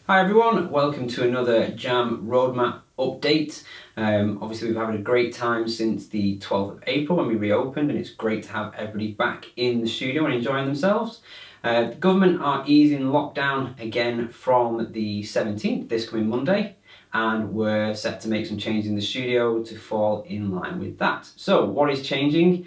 Hi everyone, welcome to another Jamm roadmap update. Obviously we've had a great time since the 12th of April when we reopened, and it's great to have everybody back in the studio and enjoying themselves. The government are easing lockdown again from the 17th, this coming Monday, and we're set to make some changes in the studio to fall in line with that. So what is changing?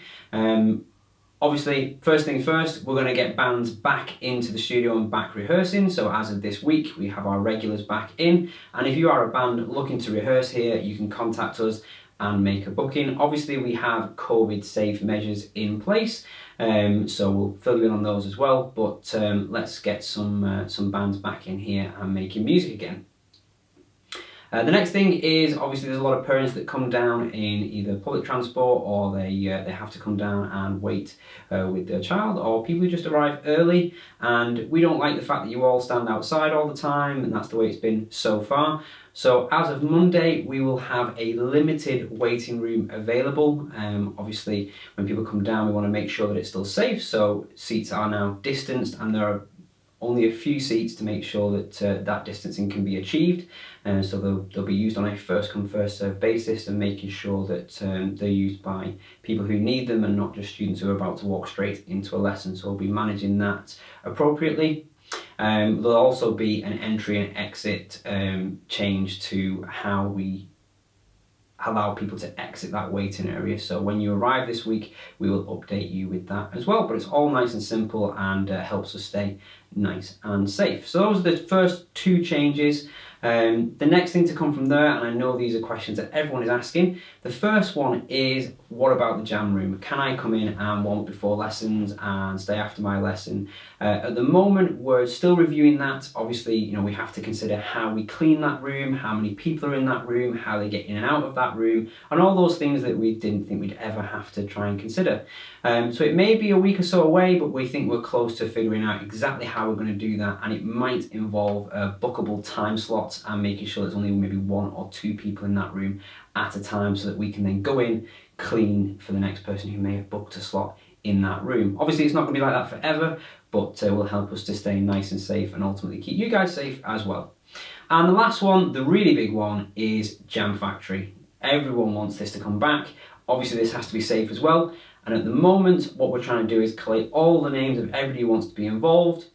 Obviously, first things first, we're going to get bands back into the studio and back rehearsing. So as of this week, we have our regulars back in. And if you are a band looking to rehearse here, you can contact us and make a booking. Obviously, we have COVID safe measures in place, so we'll fill you in on those as well. But let's get some bands back in here and making music again. The next thing is, obviously there's a lot of parents that come down in either public transport, or they have to come down and wait with their child, or people who just arrive early, and we don't like the fact that you all stand outside all the time, and that's the way it's been so far. So as of Monday, we will have a limited waiting room available. Obviously when people come down, we want to make sure that it's still safe, so seats are now distanced, and there are only a few seats to make sure that that distancing can be achieved, and so they'll be used on a first come first served basis, and making sure that they're used by people who need them and not just students who are about to walk straight into a lesson. So we'll be managing that appropriately. There'll also be an entry and exit change to how we allow people to exit that waiting area. So when you arrive this week, we will update you with that as well, but it's all nice and simple and helps us stay nice and safe. So those are the first two changes. The next thing to come from there, and I know these are questions that everyone is asking, the first one is, what about the Jamm room? Can I come in and warm up before lessons and stay after my lesson? At the moment, we're still reviewing that. Obviously, we have to consider how we clean that room, how many people are in that room, how they get in and out of that room, and all those things that we didn't think we'd ever have to try and consider. So it may be a week or so away, but we think we're close to figuring out exactly how we're going to do that, and it might involve bookable time slots and making sure there's only maybe one or two people in that room at a time, so that we can then go in, clean for the next person who may have booked a slot in that room. Obviously it's not going to be like that forever, but will help us to stay nice and safe and ultimately keep you guys safe as well. And the last one, the really big one, is Jamm Factory. Everyone wants this to come back. Obviously this has to be safe as well, and at the moment what we're trying to do is collate all the names of everybody who wants to be involved,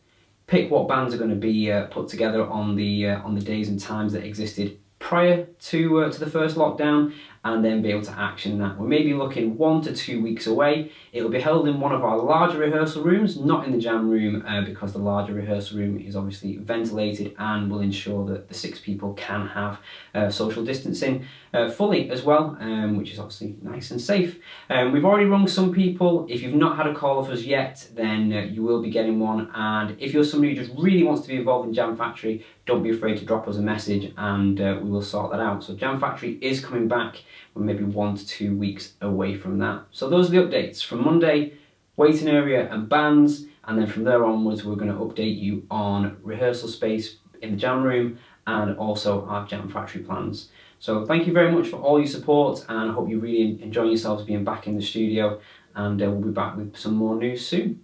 pick what bands are going to be put together on the days and times that existed prior to the first lockdown, and then be able to action that. We're maybe looking 1 to 2 weeks away. It will be held in one of our larger rehearsal rooms, not in the Jamm room, because the larger rehearsal room is obviously ventilated and will ensure that the 6 people can have social distancing fully as well, which is obviously nice and safe. We've already rung some people. If you've not had a call of us yet, then you will be getting one, and if you're somebody who just really wants to be involved in Jamm Factory, don't be afraid to drop us a message, and we will sort that out. So Jamm Factory is coming back. We're maybe 1 to 2 weeks away from that. So those are the updates from Monday: waiting area and bands, and then from there onwards we're going to update you on rehearsal space in the Jamm room and also our Jamm Factory plans. So thank you very much for all your support, and I hope you're really enjoying yourselves being back in the studio, and we'll be back with some more news soon.